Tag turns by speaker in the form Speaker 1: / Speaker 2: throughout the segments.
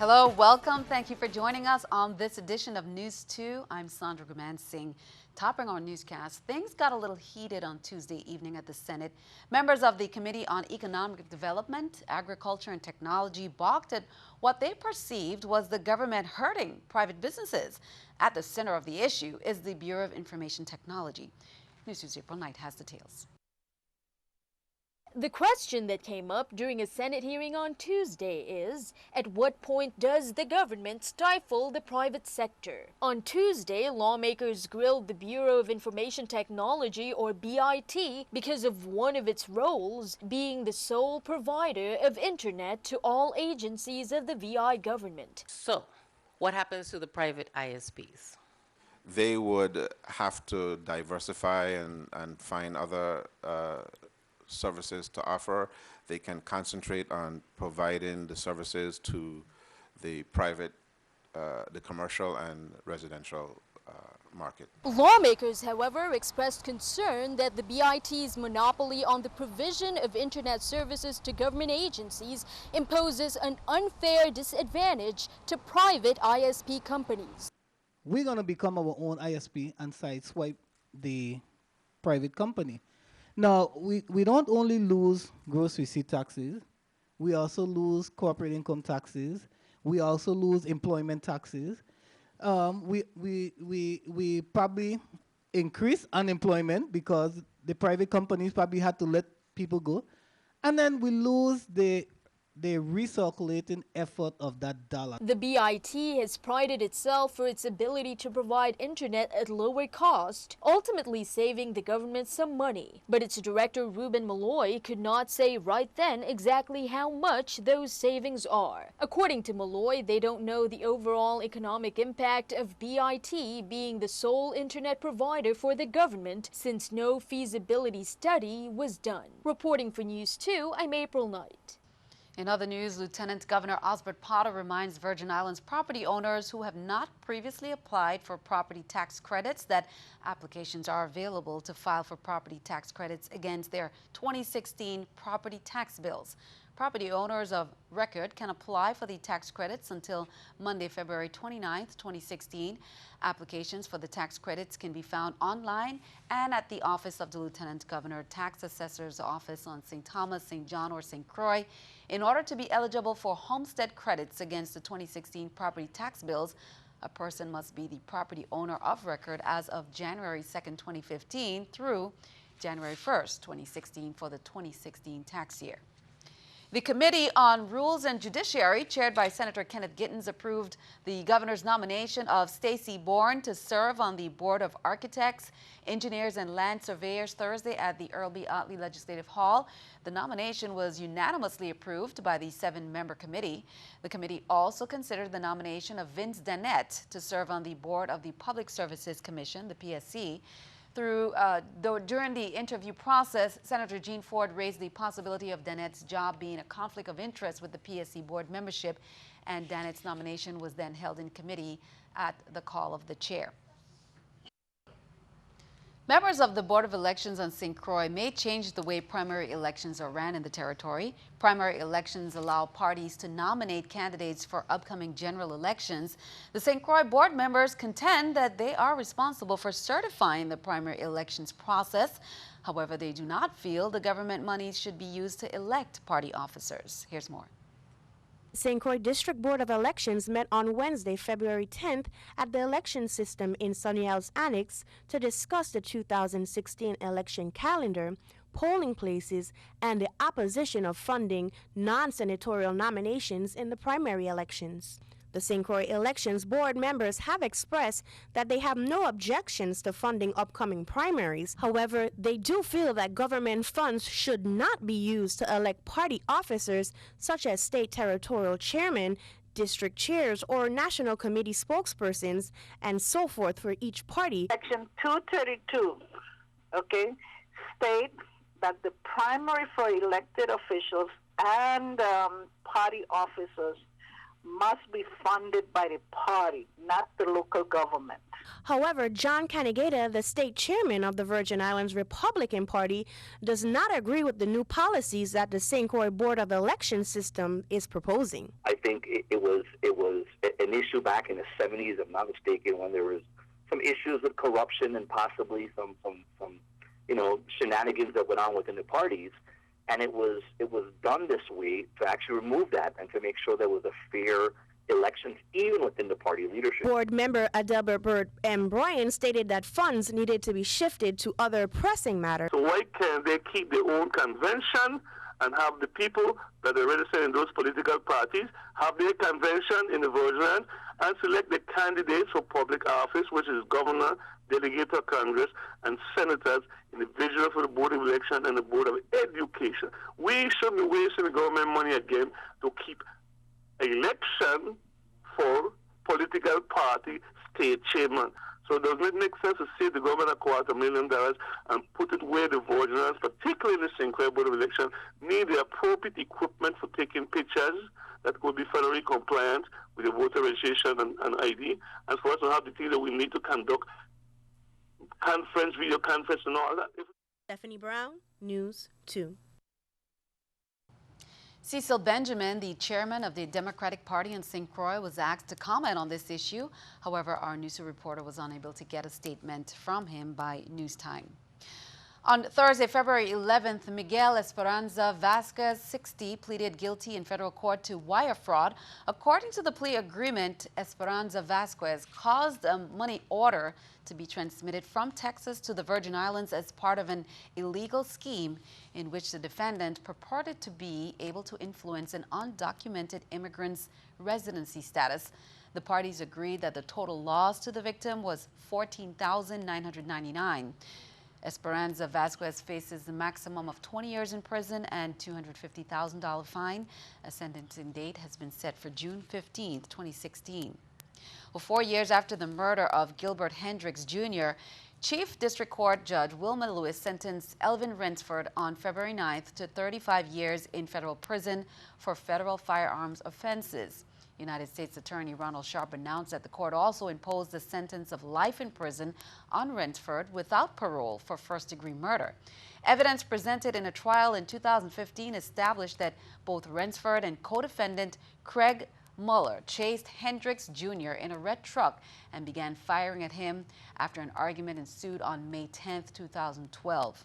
Speaker 1: Hello, welcome. Thank you for joining us on this edition of News 2. I'm Sandra Gumansing. Topping our newscast, things got a little heated on Tuesday evening at the Senate. Members of the Committee on Economic Development, Agriculture and Technology balked at what they perceived was the government hurting private businesses. At the center of the issue is the Bureau of Information Technology. News 2's April Knight has details.
Speaker 2: The question that came up during a Senate hearing on Tuesday is, at what point does the government stifle the private sector? On Tuesday, lawmakers grilled the Bureau of Information Technology, or BIT, because of one of its roles being the sole provider of internet to all agencies of the VI government.
Speaker 3: So, what happens to the private ISPs?
Speaker 4: They would have to diversify and find other services to offer. They can concentrate on providing the services to the private, the commercial and residential market.
Speaker 2: Lawmakers, however, expressed concern that the BIT's monopoly on the provision of internet services to government agencies imposes an unfair disadvantage to private ISP companies.
Speaker 5: We're going to become our own ISP and sideswipe the private company. Now, we don't only lose gross receipt taxes, we also lose corporate income taxes, we also lose employment taxes. We probably increase unemployment because the private companies probably had to let people go. And then we lose the recirculating effort of that dollar.
Speaker 2: The BIT has prided itself for its ability to provide internet at lower cost, ultimately saving the government some money. But its director, Ruben Malloy, could not say right then exactly how much those savings are. According to Malloy, they don't know the overall economic impact of BIT being the sole internet provider for the government since no feasibility study was done. Reporting for News 2, I'm April Knight.
Speaker 1: In other news, Lieutenant Governor Osbert Potter reminds Virgin Islands property owners who have not previously applied for property tax credits that applications are available to file for property tax credits against their 2016 property tax bills. Property owners of record can apply for the tax credits until Monday, February 29th, 2016. Applications for the tax credits can be found online and at the Office of the Lieutenant Governor Tax Assessor's Office on St. Thomas, St. John, or St. Croix. In order to be eligible for homestead credits against the 2016 property tax bills, a person must be the property owner of record as of January 2nd, 2015 through January 1st, 2016 for the 2016 tax year. The Committee on Rules and Judiciary, chaired by Senator Kenneth Gittens, approved the governor's nomination of Stacey Bourne to serve on the Board of Architects, Engineers, and Land Surveyors Thursday at the Earl B. Otley Legislative Hall. The nomination was unanimously approved by the 7-member committee. The committee also considered the nomination of Vince Danette to serve on the Board of the Public Services Commission, the PSC. During the interview process, Senator Jean Ford raised the possibility of Danette's job being a conflict of interest with the PSC board membership, and Danette's nomination was then held in committee at the call of the chair. Members of the Board of Elections on St. Croix may change the way primary elections are ran in the territory. Primary elections allow parties to nominate candidates for upcoming general elections. The St. Croix board members contend that they are responsible for certifying the primary elections process. However, they do not feel the government money should be used to elect party officers. Here's more.
Speaker 6: St. Croix District Board of Elections met on Wednesday, February 10th at the election system in Sunny Isles Annex to discuss the 2016 election calendar, polling places, and the opposition of funding non-senatorial nominations in the primary elections. The St. Croix Elections Board members have expressed that they have no objections to funding upcoming primaries. However, they do feel that government funds should not be used to elect party officers such as state territorial chairmen, district chairs, or national committee spokespersons, and so forth for each party.
Speaker 7: Section 232, states that the primary for elected officials and party officers must be funded by the party, not the local government.
Speaker 6: However, John Canigata, the state chairman of the Virgin Islands Republican Party, does not agree with the new policies that the St. Croix Board of Elections system is proposing.
Speaker 8: I think it was an issue back in the 70s, if I'm not mistaken, when there was some issues with corruption and possibly some shenanigans that went on within the parties, and it was done this way to actually remove that and to make sure there was a fair elections even within the party leadership.
Speaker 6: Board member Adelbert M. Bryan stated that funds needed to be shifted to other pressing matters.
Speaker 9: So why can't they keep their own convention and have the people that are registered in those political parties have their convention in the Virgin Islands and select the candidates for public office, which is governor, delegate of Congress, and senators, individuals for the Board of Election and the Board of Education. We shouldn't be wasting the government money again to keep election for political party state chairman. So does it make sense to save the government $250,000 and put it where the Virgin Islands, particularly the St. Croix Board of Election, need the appropriate equipment for taking pictures that could be federally compliant with the voter registration and ID, and for us to have the things that we need to conduct conference, video conference, and all that.
Speaker 6: Stephanie Brown, News 2.
Speaker 1: Cecil Benjamin, the chairman of the Democratic Party in St. Croix, was asked to comment on this issue. However, our news reporter was unable to get a statement from him by news time. On Thursday, February 11th, Miguel Esperanza Vasquez, 60, pleaded guilty in federal court to wire fraud. According to the plea agreement, Esperanza Vasquez caused a money order to be transmitted from Texas to the Virgin Islands as part of an illegal scheme in which the defendant purported to be able to influence an undocumented immigrant's residency status. The parties agreed that the total loss to the victim was $14,999. Esperanza Vasquez faces a maximum of 20 years in prison and $250,000 fine. A sentencing date has been set for June 15, 2016. Well, 4 years after the murder of Gilbert Hendricks Jr., Chief District Court Judge Wilma Lewis sentenced Elvin Rensford on February 9th to 35 years in federal prison for federal firearms offenses. United States Attorney Ronald Sharp announced that the court also imposed a sentence of life in prison on Rensford without parole for first-degree murder. Evidence presented in a trial in 2015 established that both Rensford and co-defendant Craig Muller chased Hendricks Jr. in a red truck and began firing at him after an argument ensued on May 10, 2012.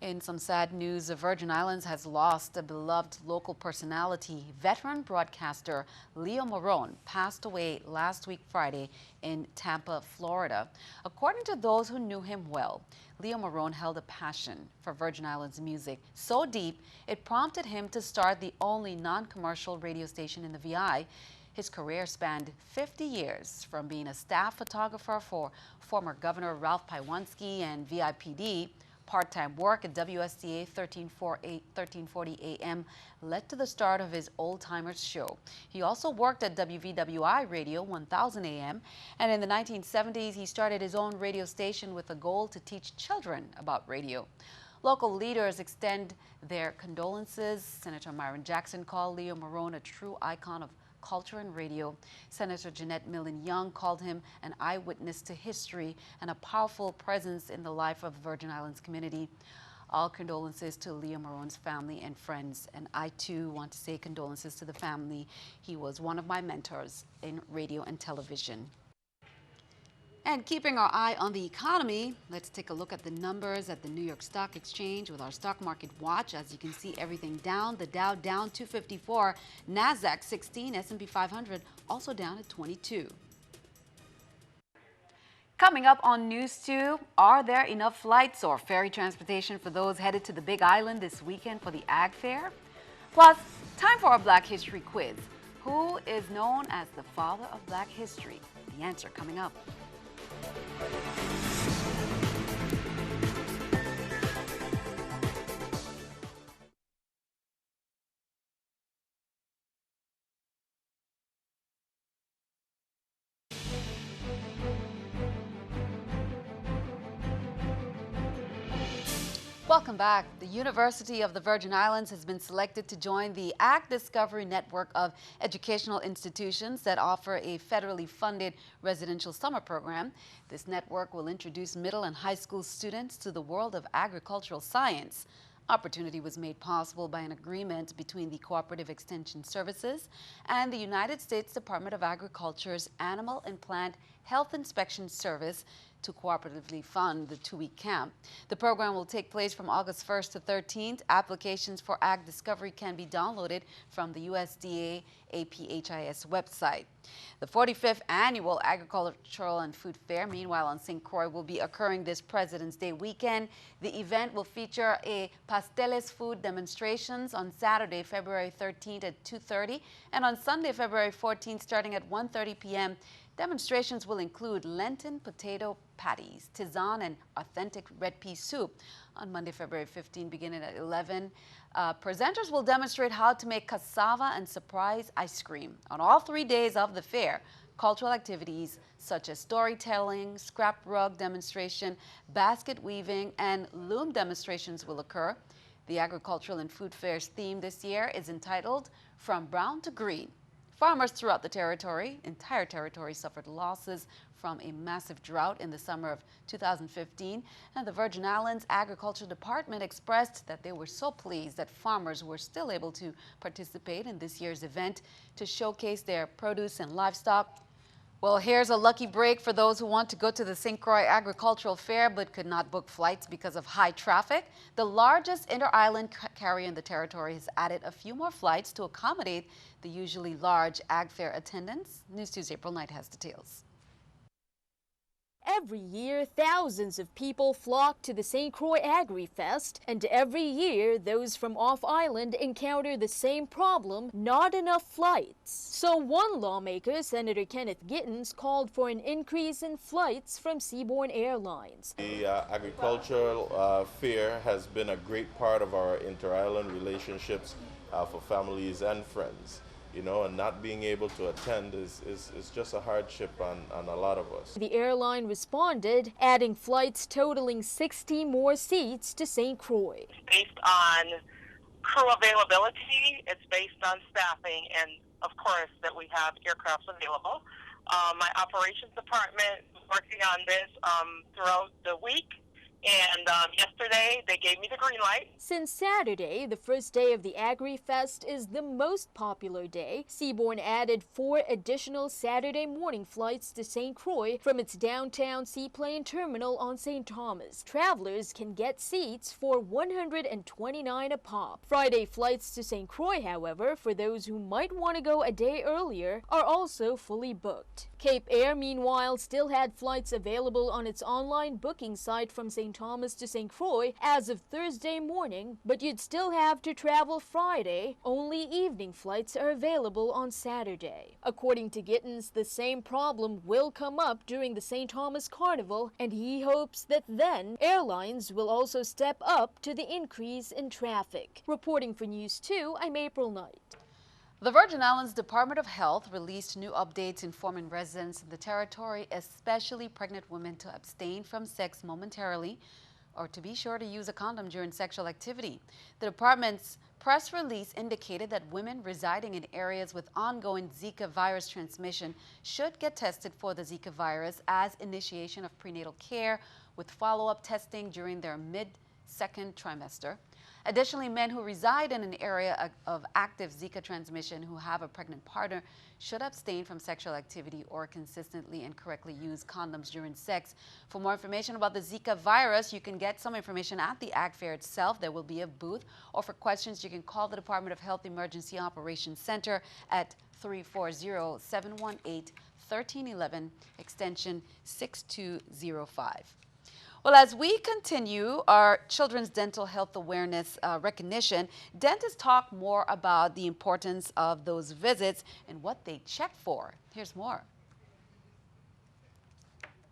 Speaker 1: In some sad news, the Virgin Islands has lost a beloved local personality. Veteran broadcaster Leo Morone passed away last week Friday in Tampa, Florida. According to those who knew him well, Leo Morone held a passion for Virgin Islands music so deep it prompted him to start the only non-commercial radio station in the VI. His career spanned 50 years, from being a staff photographer for former Governor Ralph Paiwanski and VIPD. Part-time work at WSTA 1340 AM led to the start of his Old Timers show. He also worked at WVWI Radio 1000 AM, and in the 1970s he started his own radio station with a goal to teach children about radio. Local leaders extend their condolences. Senator Myron Jackson called Leo Morone a true icon of culture and radio. Senator Jeanette Millen Young called him an eyewitness to history and a powerful presence in the life of the Virgin Islands community. All condolences to Leo Morone's family and friends, and I too want to say condolences to the family. He was one of my mentors in radio and television. And keeping our eye on the economy, let's take a look at the numbers at the New York Stock Exchange with our stock market watch. As you can see, everything down. The Dow down 254, NASDAQ 16, S&P 500 also down at 22. Coming up on News 2, are there enough flights or ferry transportation for those headed to the Big Island this weekend for the Ag Fair? Plus, time for a Black History quiz. Who is known as the father of Black history? The answer coming up. Welcome back. The University of the Virgin Islands has been selected to join the Ag Discovery network of educational institutions that offer a federally funded residential summer program. This network will introduce middle and high school students to the world of agricultural science. Opportunity was made possible by an agreement between the Cooperative Extension Services and the United States Department of Agriculture's Animal and Plant Health Inspection Service to cooperatively fund the two-week camp. The program will take place from August 1st to 13th. Applications for Ag Discovery can be downloaded from the USDA APHIS website. The 45th Annual Agricultural and Food Fair, meanwhile, on St. Croix, will be occurring this President's Day weekend. The event will feature a pasteles food demonstrations on Saturday, February 13th at 2:30, and on Sunday, February 14th, starting at 1:30 p.m. Demonstrations will include Lenten potato patties, tisane, and authentic red pea soup. On Monday, February 15, beginning at 11, presenters will demonstrate how to make cassava and surprise ice cream. On all 3 days of the fair, cultural activities such as storytelling, scrap rug demonstration, basket weaving, and loom demonstrations will occur. The Agricultural and Food Fair's theme this year is entitled From Brown to Green. Farmers throughout the entire territory, suffered losses from a massive drought in the summer of 2015, and the Virgin Islands Agriculture Department expressed that they were so pleased that farmers were still able to participate in this year's event to showcase their produce and livestock. Well, here's a lucky break for those who want to go to the St. Croix Agricultural Fair but could not book flights because of high traffic. The largest inter-island carrier in the territory has added a few more flights to accommodate the usually large Ag Fair attendance. News 2's April Knight has details.
Speaker 2: Every year, thousands of people flock to the St. Croix Agri-Fest, and every year, those from off-island encounter the same problem, not enough flights. So one lawmaker, Senator Kenneth Gittens, called for an increase in flights from seaborne airlines.
Speaker 10: The agricultural fair has been a great part of our inter-island relationships for families and friends. You know, and not being able to attend is just a hardship on a lot of us.
Speaker 2: The airline responded, adding flights totaling 60 more seats to St. Croix.
Speaker 11: It's based on crew availability, it's based on staffing, and of course that we have aircraft available. My operations department is working on this throughout the week. And yesterday, they gave me the green light.
Speaker 2: Since Saturday, the first day of the Agri-Fest, is the most popular day, Seabourn added 4 additional Saturday morning flights to St. Croix from its downtown seaplane terminal on St. Thomas. Travelers can get seats for $129 a pop. Friday flights to St. Croix, however, for those who might want to go a day earlier, are also fully booked. Cape Air, meanwhile, still had flights available on its online booking site from St. Thomas to St. Croix as of Thursday morning, but you'd still have to travel Friday. Only evening flights are available on Saturday. According to Gittens, the same problem will come up during the St. Thomas Carnival, and he hopes that then airlines will also step up to the increase in traffic. Reporting for News 2, I'm April Knight.
Speaker 1: The Virgin Islands Department of Health released new updates informing residents in the territory, especially pregnant women, to abstain from sex momentarily or to be sure to use a condom during sexual activity. The department's press release indicated that women residing in areas with ongoing Zika virus transmission should get tested for the Zika virus as initiation of prenatal care with follow-up testing during their mid-second trimester. Additionally, men who reside in an area of active Zika transmission who have a pregnant partner should abstain from sexual activity or consistently and correctly use condoms during sex. For more information about the Zika virus, you can get some information at the Ag Fair itself. There will be a booth. Or for questions, you can call the Department of Health Emergency Operations Center at 340-718-1311, extension 6205. Well, as we continue our Children's Dental Health Awareness recognition, dentists talk more about the importance of those visits and what they check for. Here's more.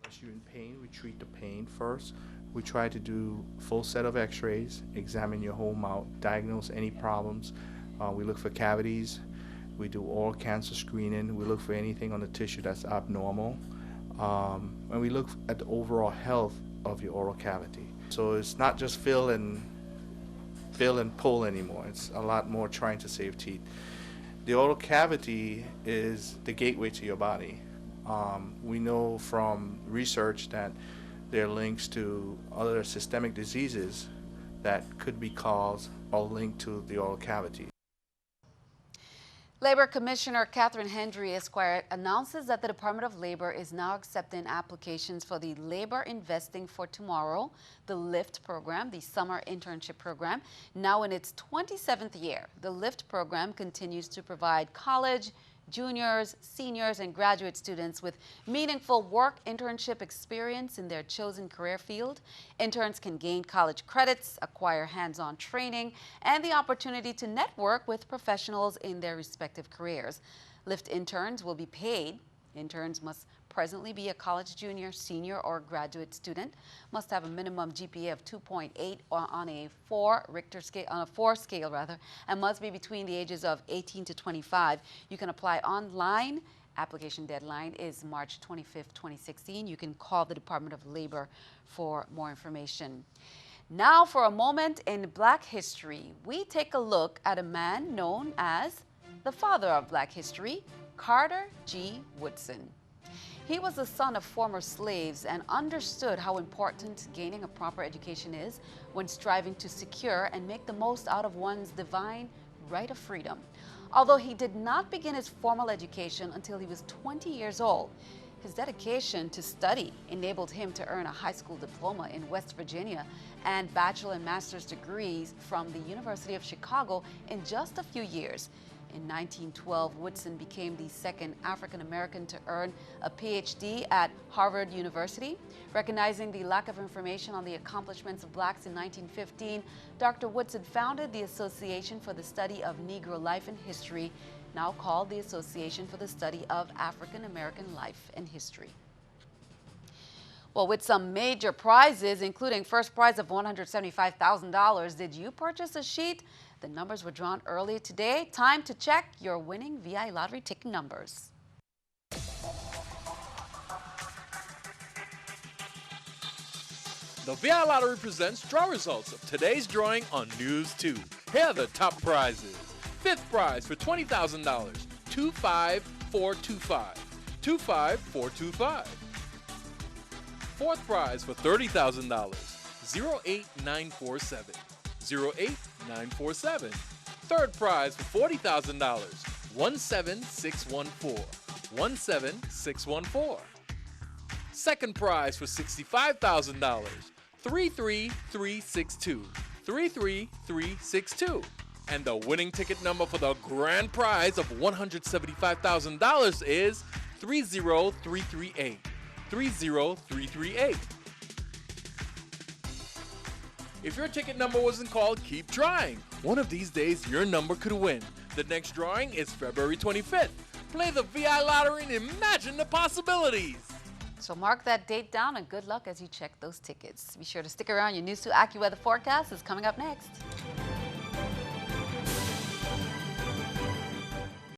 Speaker 12: Unless you're in pain, we treat the pain first. We try to do a full set of x-rays, examine your whole mouth, diagnose any problems. We look for cavities. We do oral cancer screening. We look for anything on the tissue that's abnormal. And we look at the overall health of your oral cavity. So it's not just fill and pull anymore. It's a lot more trying to save teeth. The oral cavity is the gateway to your body. We know from research that there are links to other systemic diseases that could be caused or linked to the oral cavity.
Speaker 1: Labor Commissioner Catherine Hendry Esquire announces that the Department of Labor is now accepting applications for the Labor Investing for Tomorrow, the LIFT program, the summer internship program. Now in its 27th year, the LIFT program continues to provide college, juniors, seniors, and graduate students with meaningful work internship experience in their chosen career field. Interns can gain college credits, acquire hands-on training, and the opportunity to network with professionals in their respective careers. LIFT interns will be paid. Interns must presently be a college junior, senior, or graduate student, must have a minimum GPA of 2.8 on a 4 scale, and must be between the ages of 18 to 25. You can apply online. Application deadline is March 25th, 2016. You can call the Department of Labor for more information. Now for a moment in Black history, we take a look at a man known as the father of Black history, Carter G. Woodson. He was the son of former slaves and understood how important gaining a proper education is when striving to secure and make the most out of one's divine right of freedom. Although he did not begin his formal education until he was 20 years old, his dedication to study enabled him to earn a high school diploma in West Virginia and bachelor and master's degrees from the University of Chicago in just a few years. In 1912, Woodson became the second African American to earn a PhD at Harvard University. Recognizing the lack of information on the accomplishments of blacks in 1915, Dr. Woodson founded the Association for the Study of Negro Life and History, now called the Association for the Study of African American Life and History. Well, with some major prizes, including first prize of $175,000, did you purchase a sheet? The numbers were drawn earlier today. Time to check your winning VI Lottery ticket numbers.
Speaker 13: The VI Lottery presents draw results of today's drawing on NEWS2. Here are the top prizes. Fifth prize for $20,000, 25425. 25425. Fourth prize for $30,000, 08947. 08947. Third prize for $40,000, 17614. 17614. Second prize for $65,000, 33362. 33362. And the winning ticket number for the grand prize of $175,000 is 30338. 30338. If your ticket number wasn't called, keep trying. One of these days, your number could win. The next drawing is February 25th. Play the VI Lottery and imagine the possibilities.
Speaker 1: So mark that date down and good luck as you check those tickets. Be sure to stick around. Your News 2 AccuWeather forecast is coming up next.